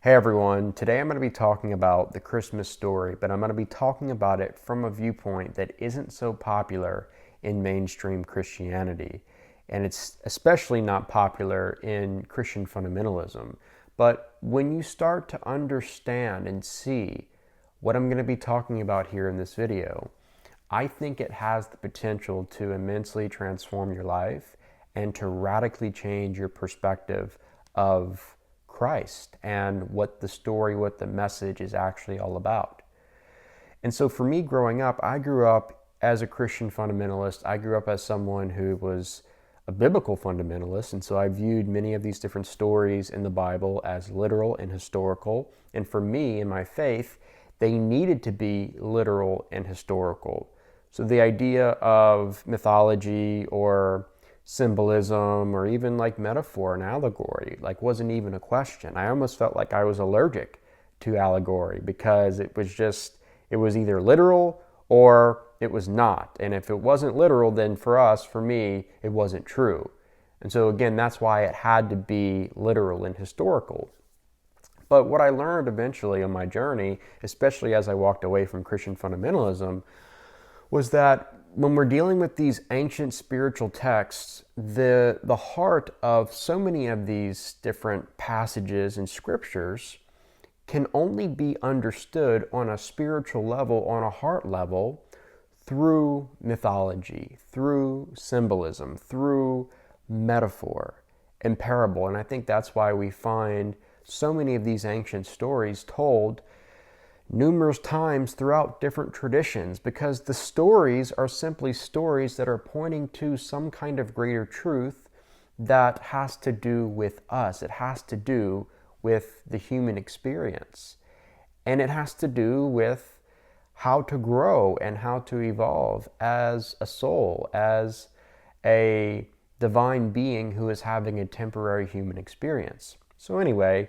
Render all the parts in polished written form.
Hey everyone, today I'm going to be talking about the Christmas story, but I'm going to be talking about it from a viewpoint that isn't so popular in mainstream Christianity. And it's especially not popular in Christian fundamentalism. But when you start to understand and see what I'm going to be talking about here in this video, I think it has the potential to immensely transform your life and to radically change your perspective of Christ and what the story, what the message is actually all about. And so for me growing up, I grew up as a Christian fundamentalist. I grew up as someone who was a biblical fundamentalist, and so I viewed many of these different stories in the Bible as literal and historical. And for me, in my faith, they needed to be literal and historical. So the idea of mythology or symbolism or even like metaphor and allegory like wasn't even a question. I almost felt like I was allergic to allegory because it was either literal or it was not. And if it wasn't literal, then for me, it wasn't true. And so again, that's why it had to be literal and historical. But what I learned eventually on my journey, especially as I walked away from Christian fundamentalism, was that when we're dealing with these ancient spiritual texts, the heart of so many of these different passages and scriptures can only be understood on a spiritual level, on a heart level, through mythology, through symbolism, through metaphor and parable. And I think that's why we find so many of these ancient stories told numerous times throughout different traditions, because the stories are simply stories that are pointing to some kind of greater truth that has to do with us. It has to do with the human experience. And it has to do with how to grow and how to evolve as a soul, as a divine being who is having a temporary human experience. So anyway,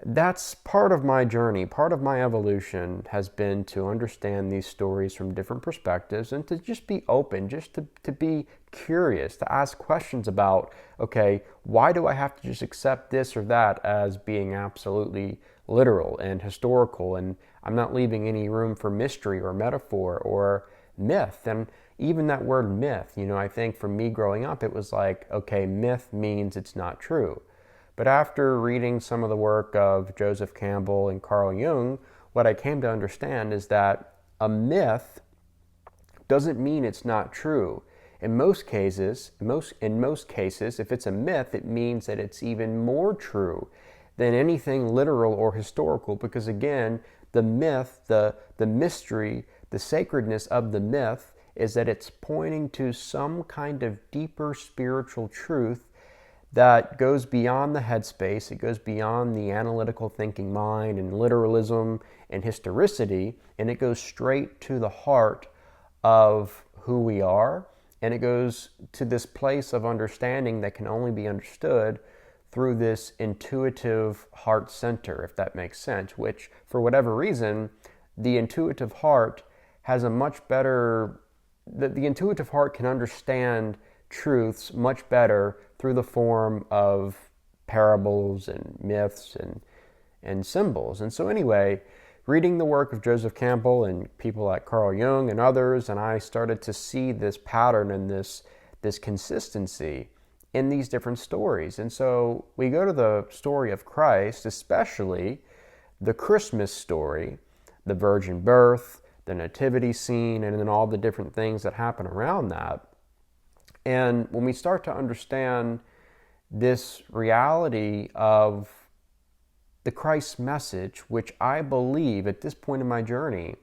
that's part of my journey. Part of my evolution has been to understand these stories from different perspectives and to just be open, just to be curious, to ask questions about, okay, why do I have to just accept this or that as being absolutely literal and historical, and I'm not leaving any room for mystery or metaphor or myth? And even that word myth, I think for me growing up, it was like, okay, myth means it's not true. But after reading some of the work of Joseph Campbell and Carl Jung, what I came to understand is that a myth doesn't mean it's not true. In most cases, if it's a myth, it means that it's even more true than anything literal or historical, because again, the myth, the mystery, the sacredness of the myth is that it's pointing to some kind of deeper spiritual truth that goes beyond the headspace. It goes beyond the analytical thinking mind and literalism and historicity, and it goes straight to the heart of who we are, and it goes to this place of understanding that can only be understood through this intuitive heart center, if that makes sense, which, for whatever reason, the intuitive heart has a much better, the intuitive heart can understand truths much better through the form of parables and myths and symbols. And so anyway, reading the work of Joseph Campbell and people like Carl Jung and others, and I started to see this pattern and this consistency in these different stories. And so we go to the story of Christ, especially the Christmas story, the virgin birth, the nativity scene, and then all the different things that happen around that. And when we start to understand this reality of the Christ message, which I believe at this point in my journey,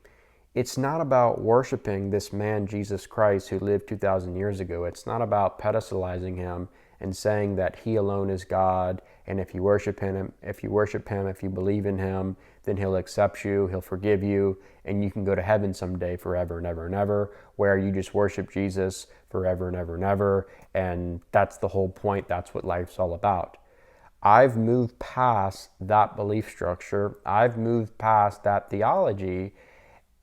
it's not about worshiping this man, Jesus Christ, who lived 2,000 years ago. It's not about pedestalizing him and saying that he alone is God, and if you worship him, if you believe in him, then he'll accept you, he'll forgive you, and you can go to heaven someday forever and ever and ever, where you just worship Jesus forever and ever and ever, and that's the whole point. That's what life's all about. I've moved past that belief structure. I've moved past that theology,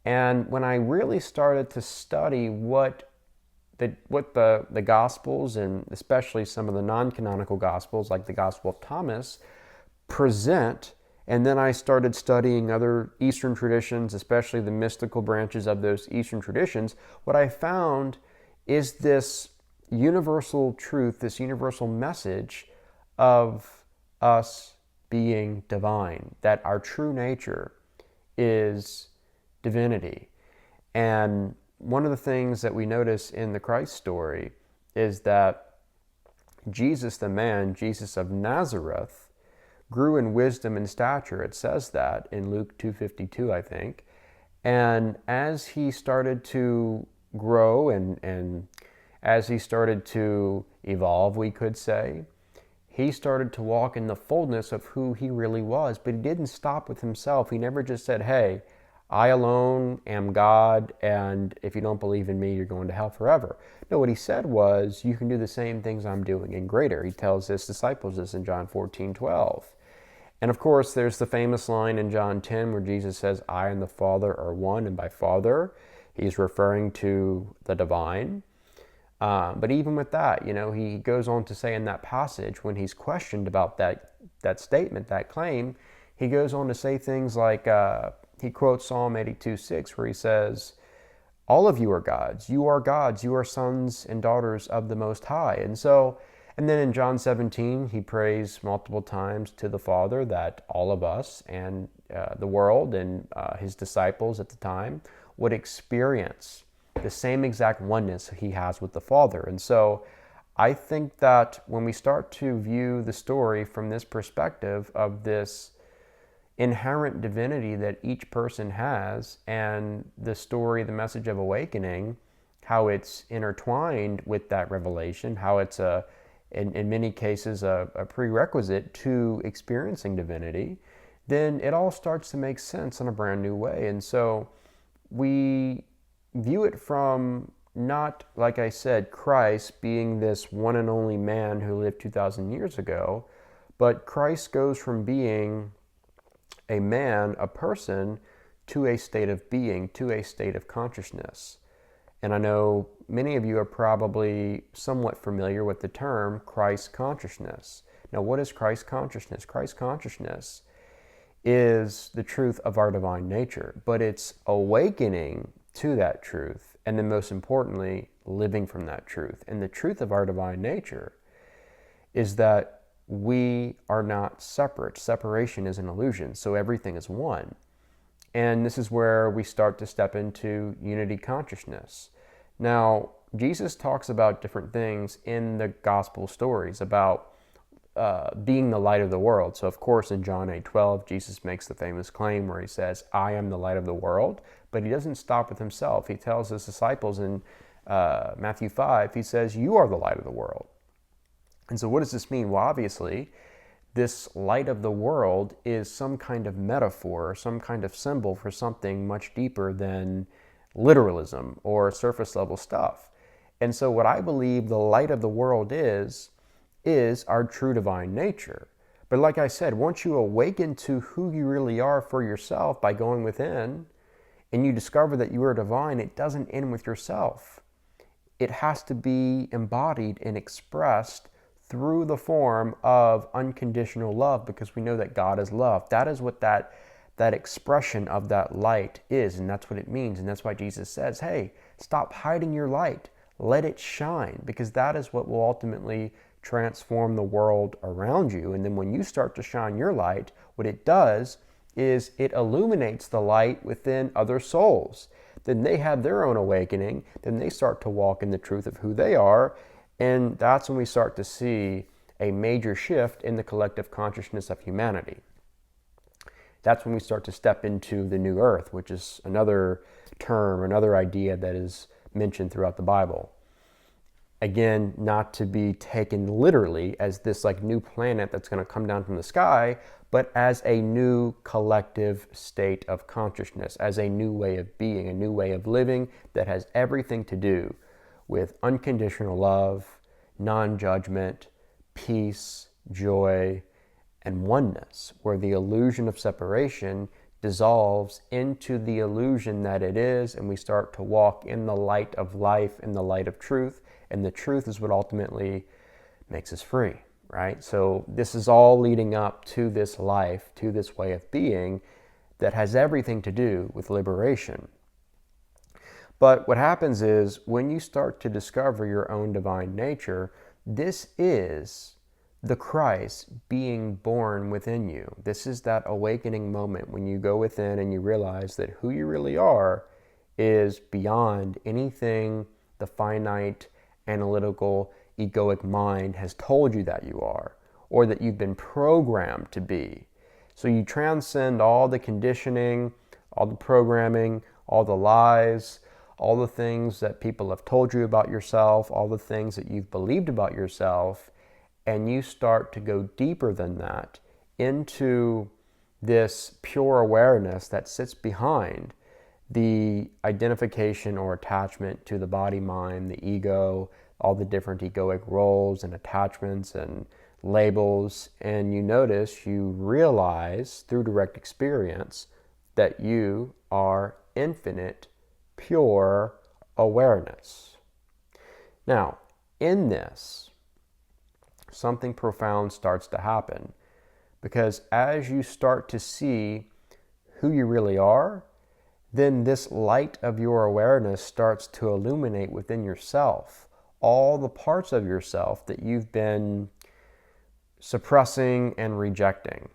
and when I really started to study what the Gospels, and especially some of the non-canonical Gospels, like the Gospel of Thomas, present And then I started studying other Eastern traditions, especially the mystical branches of those Eastern traditions. What I found is this universal truth, this universal message of us being divine, that our true nature is divinity. And one of the things that we notice in the Christ story is that Jesus, the man, Jesus of Nazareth, grew in wisdom and stature. It says that in Luke 2:52, I think. And as he started to grow and as he started to evolve, we could say, he started to walk in the fullness of who he really was. But he didn't stop with himself. He never just said, hey, I alone am God, and if you don't believe in me, you're going to hell forever. No, what he said was, you can do the same things I'm doing and greater. He tells his disciples this in John 14:12. And of course, there's the famous line in John 10 where Jesus says, I and the Father are one, and by Father, he's referring to the divine. But even with that, he goes on to say in that passage, when he's questioned about that statement, that claim, he goes on to say things like, he quotes Psalm 82:6, where he says, all of you are gods, you are sons and daughters of the Most High. And then in John 17, he prays multiple times to the Father that all of us and the world and his disciples at the time would experience the same exact oneness he has with the Father. And so I think that when we start to view the story from this perspective of this inherent divinity that each person has, and the story, the message of awakening, how it's intertwined with that revelation, how it's in many cases a prerequisite to experiencing divinity, then it all starts to make sense in a brand new way. And so we view it from not, like I said, Christ being this one and only man who lived 2,000 years ago, but Christ goes from being a man, a person, to a state of being, to a state of consciousness. And I know many of you are probably somewhat familiar with the term Christ consciousness. Now, what is Christ consciousness? Christ consciousness is the truth of our divine nature, but it's awakening to that truth, and then most importantly, living from that truth. And the truth of our divine nature is that we are not separate. Separation is an illusion, so everything is one. And this is where we start to step into unity consciousness. Now, Jesus talks about different things in the gospel stories about being the light of the world. So, of course, in John 8:12, Jesus makes the famous claim where he says, I am the light of the world. But he doesn't stop with himself. He tells his disciples in Matthew 5, he says, you are the light of the world. And so what does this mean? Well, obviously, this light of the world is some kind of metaphor, some kind of symbol for something much deeper than literalism or surface level stuff. And so what I believe the light of the world is our true divine nature. But like I said, once you awaken to who you really are for yourself by going within, and you discover that you are divine, it doesn't end with yourself. It has to be embodied and expressed through the form of unconditional love, because we know that God is love. That is what that expression of that light is, and that's what it means. And that's why Jesus says, hey, stop hiding your light. Let it shine, because that is what will ultimately transform the world around you. And then when you start to shine your light, what it does is it illuminates the light within other souls. Then they have their own awakening. Then they start to walk in the truth of who they are. And that's when we start to see a major shift in the collective consciousness of humanity. That's when we start to step into the new earth, which is another term, another idea that is mentioned throughout the Bible. Again, not to be taken literally as this like new planet that's going to come down from the sky, but as a new collective state of consciousness, as a new way of being, a new way of living that has everything to do with unconditional love, non-judgment, peace, joy, and oneness, where the illusion of separation dissolves into the illusion that it is, and we start to walk in the light of life, in the light of truth, and the truth is what ultimately makes us free. right? So this is all leading up to this life, to this way of being that has everything to do with liberation. But what happens is when you start to discover your own divine nature, this is the Christ being born within you. This is that awakening moment when you go within and you realize that who you really are is beyond anything the finite, analytical, egoic mind has told you that you are, or that you've been programmed to be. So you transcend all the conditioning, all the programming, all the lies, all the things that people have told you about yourself, all the things that you've believed about yourself, and you start to go deeper than that into this pure awareness that sits behind the identification or attachment to the body, mind, the ego, all the different egoic roles and attachments and labels. And you notice, you realize through direct experience that you are infinite, pure awareness. Now, in this, something profound starts to happen, because as you start to see who you really are, then this light of your awareness starts to illuminate within yourself all the parts of yourself that you've been suppressing and rejecting.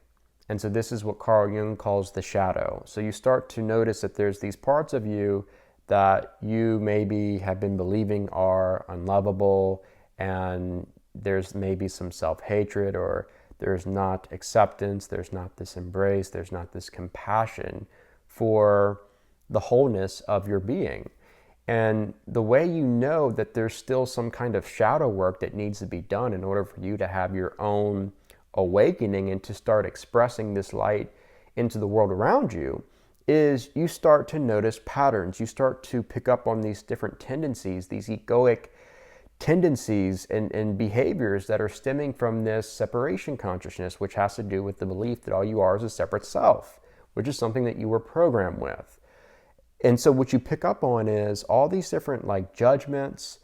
And so this is what Carl Jung calls the shadow. So you start to notice that there's these parts of you that you maybe have been believing are unlovable, and there's maybe some self-hatred, or there's not acceptance, there's not this embrace, there's not this compassion for the wholeness of your being. And the way you know that there's still some kind of shadow work that needs to be done in order for you to have your own awakening and to start expressing this light into the world around you is you start to notice patterns. You start to pick up on these different tendencies, these egoic tendencies and behaviors that are stemming from this separation consciousness, which has to do with the belief that all you are is a separate self, which is something that you were programmed with. And so what you pick up on is all these different like judgments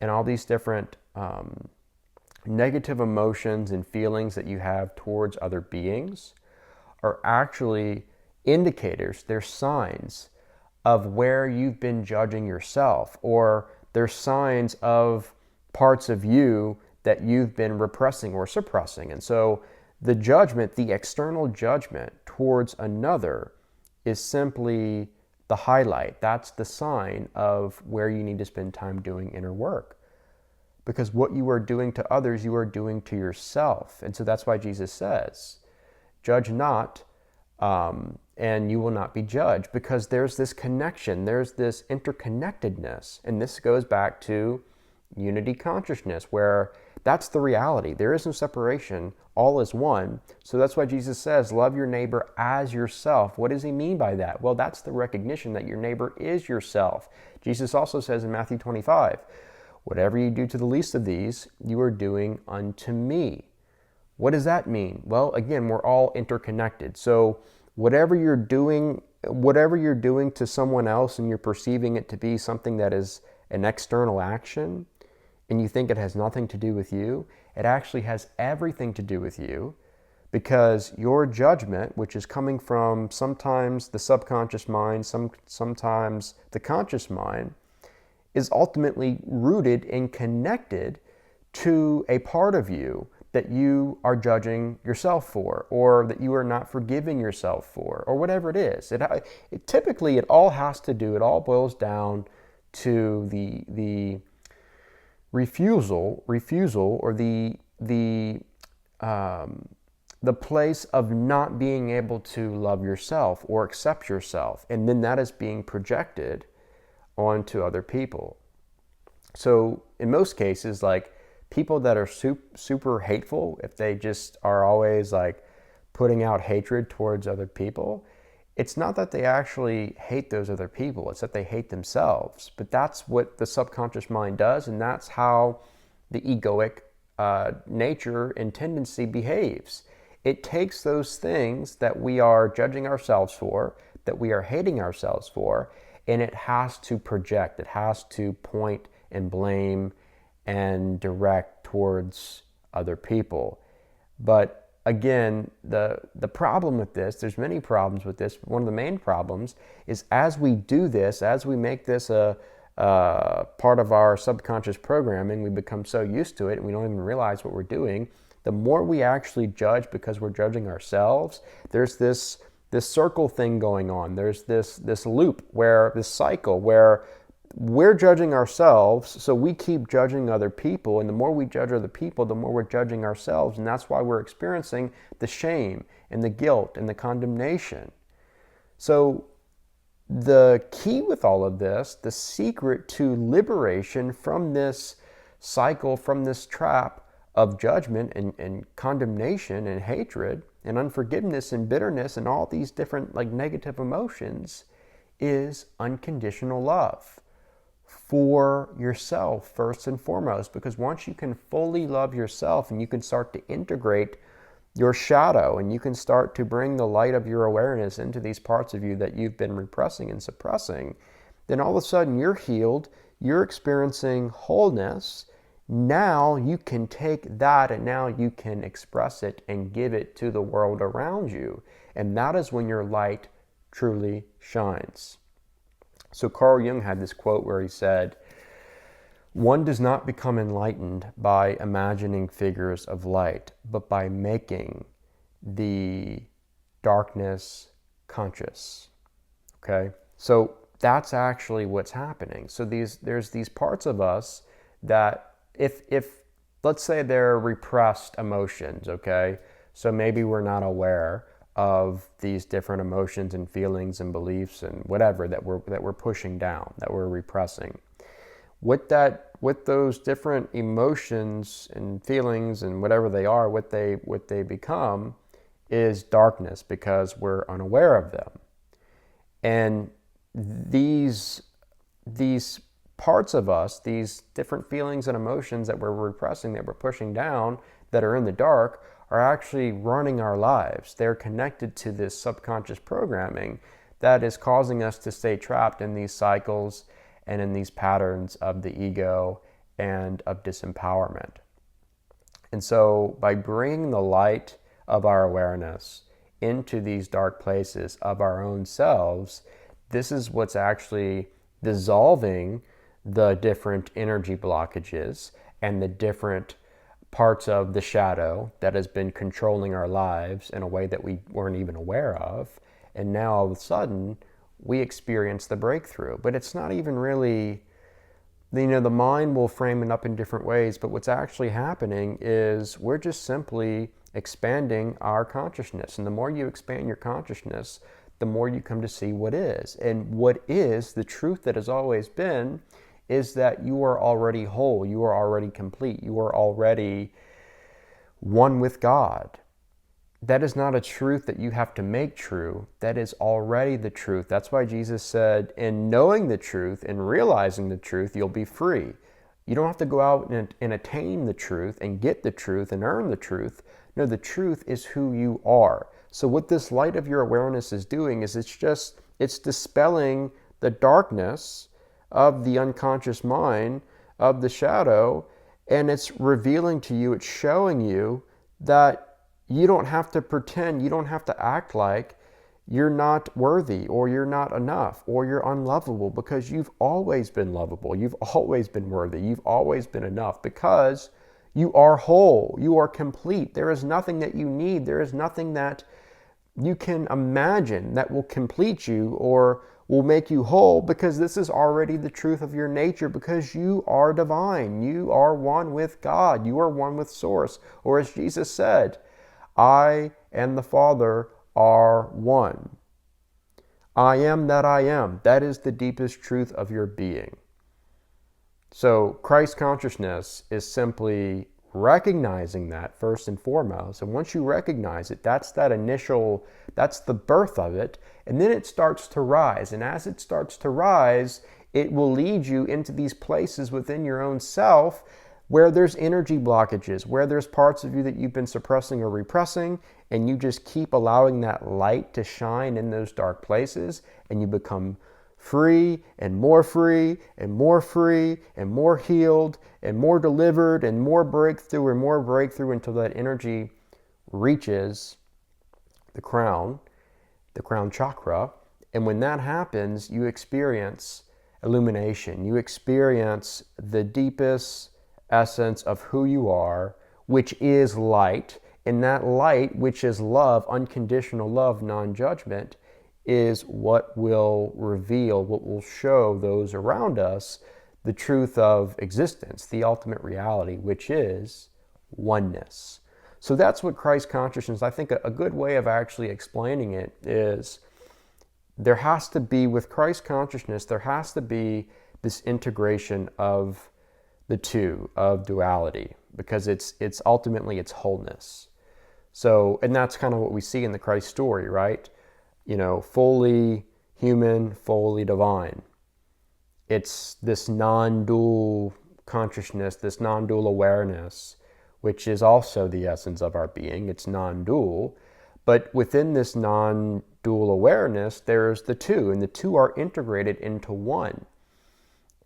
and all these different negative emotions and feelings that you have towards other beings are actually indicators, they're signs of where you've been judging yourself, or they're signs of parts of you that you've been repressing or suppressing. And so the judgment, the external judgment towards another, is simply the highlight. That's the sign of where you need to spend time doing inner work. Because what you are doing to others, you are doing to yourself. And so that's why Jesus says, judge not, and you will not be judged. Because there's this connection, there's this interconnectedness. And this goes back to unity consciousness, where that's the reality. There is no separation. All is one. So that's why Jesus says, love your neighbor as yourself. What does he mean by that? Well, that's the recognition that your neighbor is yourself. Jesus also says in Matthew 25, whatever you do to the least of these, you are doing unto me. What does that mean? Well, again, we're all interconnected. So whatever you're doing to someone else and you're perceiving it to be something that is an external action, and you think it has nothing to do with you, it actually has everything to do with you, because your judgment, which is coming from sometimes the subconscious mind, sometimes the conscious mind, is ultimately rooted and connected to a part of you that you are judging yourself for, or that you are not forgiving yourself for, or whatever it is. Typically, it all has to do, it all boils down to the refusal, or the place of not being able to love yourself or accept yourself, and then that is being projected onto other people. So in most cases, like people that are super hateful, if they just are always like putting out hatred towards other people, it's not that they actually hate those other people, it's that they hate themselves. But that's what the subconscious mind does, and that's how the egoic nature and tendency behaves. It takes those things that we are judging ourselves for, that we are hating ourselves for, and it has to project, it has to point and blame and direct towards other people. But again, the problem with this, there's many problems with this. One of the main problems is as we do this, as we make this a part of our subconscious programming, we become so used to it and we don't even realize what we're doing. The more we actually judge because we're judging ourselves, there's this circle thing going on. There's this loop, where this cycle where we're judging ourselves, so we keep judging other people, and the more we judge other people, the more we're judging ourselves, and that's why we're experiencing the shame and the guilt and the condemnation. So the key with all of this, the secret to liberation from this cycle, from this trap of judgment and condemnation and hatred and unforgiveness and bitterness and all these different negative emotions, is unconditional love for yourself first and foremost. Because once you can fully love yourself and you can start to integrate your shadow and you can start to bring the light of your awareness into these parts of you that you've been repressing and suppressing, then all of a sudden you're healed, you're experiencing wholeness. Now you can take that and now you can express it and give it to the world around you. And that is when your light truly shines. So Carl Jung had this quote where he said, "One does not become enlightened by imagining figures of light, but by making the darkness conscious." Okay? So that's actually what's happening. So there's these parts of us that if let's say they're repressed emotions, okay? So maybe we're not aware of these different emotions and feelings and beliefs and whatever that we're pushing down, that we're repressing. With those different emotions and feelings and whatever they are, what they become is darkness because we're unaware of them. And these parts of us, these different feelings and emotions that we're repressing, that we're pushing down, that are in the dark, are actually running our lives. They're connected to this subconscious programming that is causing us to stay trapped in these cycles and in these patterns of the ego and of disempowerment. And so by bringing the light of our awareness into these dark places of our own selves, this is what's actually dissolving the different energy blockages and the different parts of the shadow that has been controlling our lives in a way that we weren't even aware of. And now all of a sudden we experience the breakthrough. But it's not even really, the mind will frame it up in different ways, but what's actually happening is we're just simply expanding our consciousness. And the more you expand your consciousness, the more you come to see what is. And what is, the truth that has always been, is that you are already whole, you are already complete, you are already one with God. That is not a truth that you have to make true. That is already the truth. That's why Jesus said, in knowing the truth and realizing the truth, you'll be free. You don't have to go out and attain the truth and get the truth and earn the truth. No, the truth is who you are. So what this light of your awareness is doing is it's dispelling the darkness of the unconscious mind, of the shadow, and it's revealing to you, it's showing you that you don't have to pretend, you don't have to act like you're not worthy or you're not enough or you're unlovable, because you've always been lovable, you've always been worthy, you've always been enough, because you are whole, you are complete. There is nothing that you need, there is nothing that you can imagine that will complete you or will make you whole, because this is already the truth of your nature, because you are divine. You are one with God. You are one with Source. Or as Jesus said, I and the Father are one. I am that I am. That is the deepest truth of your being. So Christ consciousness is simply recognizing that first and foremost. And once you recognize it, that's the birth of it. And then it starts to rise. And as it starts to rise, it will lead you into these places within your own self where there's energy blockages, where there's parts of you that you've been suppressing or repressing, and you just keep allowing that light to shine in those dark places, and you become free and more free and more free and more healed and more delivered and more breakthrough until that energy reaches the crown chakra. And when that happens, you experience illumination. You experience the deepest essence of who you are, which is light. And that light, which is love, unconditional love, non-judgment, is what will reveal, what will show those around us the truth of existence, the ultimate reality, which is oneness. So that's what Christ consciousness, I think a good way of actually explaining it is there has to be, with Christ consciousness, there has to be this integration of the two, of duality, because it's ultimately it's wholeness. So, and that's kind of what we see in the Christ story, right? You know, fully human, fully divine. It's this non-dual consciousness, this non-dual awareness, which is also the essence of our being. It's non-dual. But within this non-dual awareness, there's the two, and the two are integrated into one.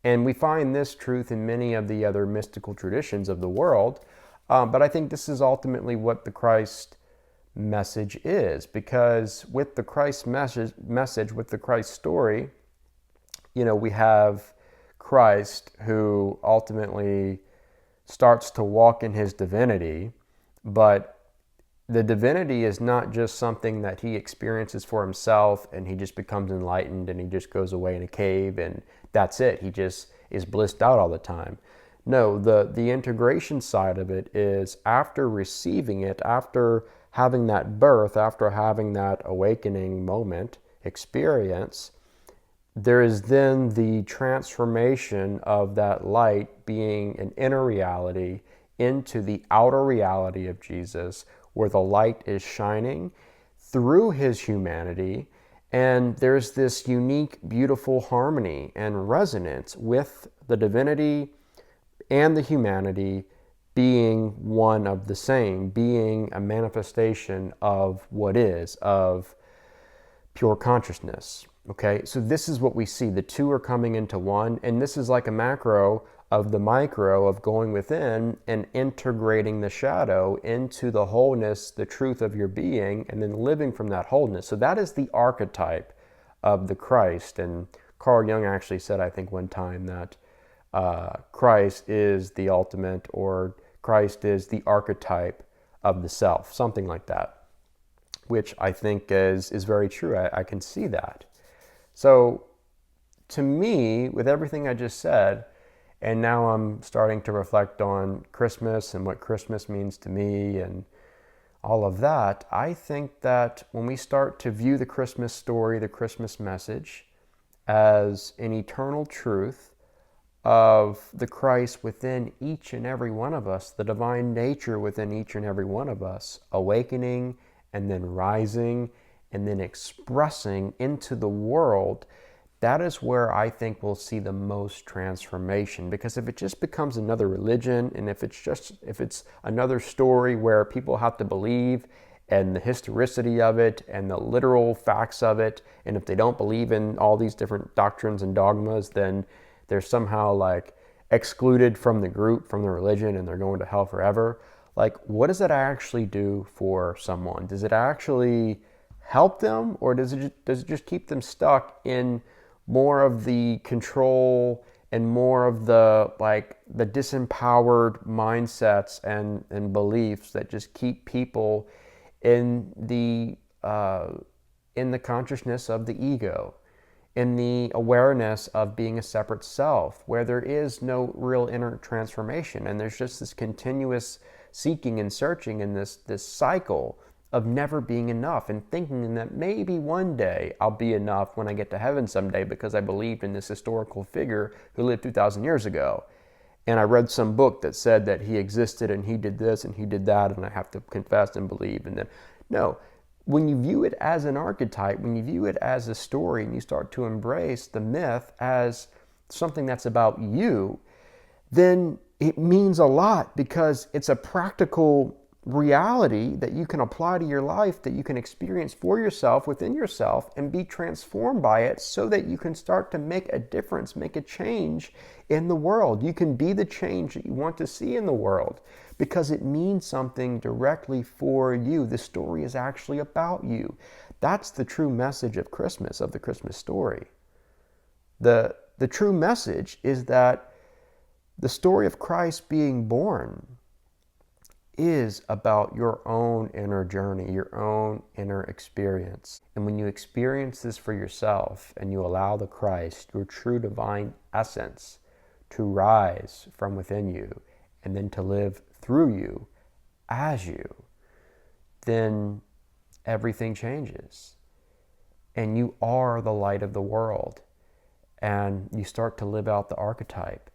And we find this truth in many of the other mystical traditions of the world. But I think this is ultimately what the Christ message is, because with the Christ message, with the Christ story, you know, we have Christ who ultimately starts to walk in his divinity, but the divinity is not just something that he experiences for himself and he just becomes enlightened and he just goes away in a cave and that's it. He just is blissed out all the time. No, the integration side of it is after receiving it, after having that birth, after having that awakening moment, experience, there is then the transformation of that light being an inner reality into the outer reality of Jesus, where the light is shining through his humanity. And there's this unique, beautiful harmony and resonance with the divinity and the humanity being one of the same, being a manifestation of what is, of pure consciousness. Okay, so this is what we see. The two are coming into one, and this is like a macro of the micro of going within and integrating the shadow into the wholeness, the truth of your being, and then living from that wholeness. So that is the archetype of the Christ. And Carl Jung actually said, I think one time, that Christ is the ultimate, or Christ is the archetype of the self, something like that, which I think is very true. I can see that. So to me, with everything I just said, and now I'm starting to reflect on Christmas and what Christmas means to me and all of that, I think that when we start to view the Christmas story, the Christmas message, as an eternal truth of the Christ within each and every one of us, the divine nature within each and every one of us, awakening and then rising and then expressing into the world, that is where I think we'll see the most transformation. Because if it just becomes another religion, and if it's another story where people have to believe, and the historicity of it and the literal facts of it, and if they don't believe in all these different doctrines and dogmas, then they're somehow like excluded from the group, from the religion, and they're going to hell forever. Like, what does that actually do for someone? Does it actually help them, or does it just keep them stuck in more of the control and more of the disempowered mindsets and beliefs that just keep people in the consciousness of the ego, in the awareness of being a separate self, where there is no real inner transformation, and there's just this continuous seeking and searching in this cycle of never being enough, and thinking that maybe one day I'll be enough when I get to heaven someday because I believed in this historical figure who lived 2,000 years ago. And I read some book that said that he existed and he did this and he did that, and I have to confess and believe. And then, no, when you view it as an archetype, when you view it as a story, and you start to embrace the myth as something that's about you, then it means a lot, because it's a practical reality that you can apply to your life, that you can experience for yourself, within yourself, and be transformed by it so that you can start to make a difference, make a change in the world. You can be the change that you want to see in the world because it means something directly for you. The story is actually about you. That's the true message of Christmas, of the Christmas story. The true message is that the story of Christ being born is about your own inner journey, your own inner experience. And when you experience this for yourself and you allow the Christ, your true divine essence, to rise from within you and then to live through you as you, then everything changes. And you are the light of the world. And you start to live out the archetype.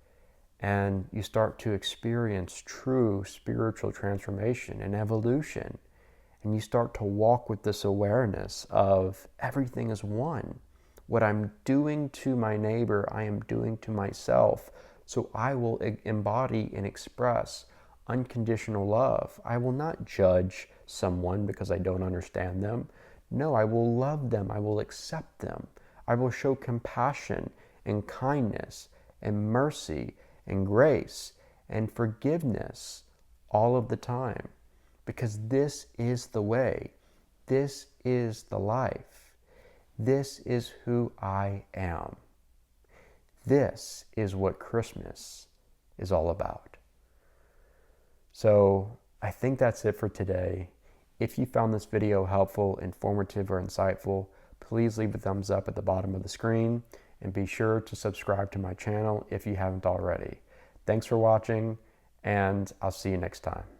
And you start to experience true spiritual transformation and evolution. And you start to walk with this awareness of everything is one. What I'm doing to my neighbor, I am doing to myself. So I will embody and express unconditional love. I will not judge someone because I don't understand them. No, I will love them. I will accept them. I will show compassion and kindness and mercy and grace and forgiveness all of the time, because this is the way. This is the life. This is who I am. This is what Christmas is all about. So I think that's it for today. If you found this video helpful, informative, or insightful, please leave a thumbs up at the bottom of the screen and be sure to subscribe to my channel if you haven't already. Thanks for watching, and I'll see you next time.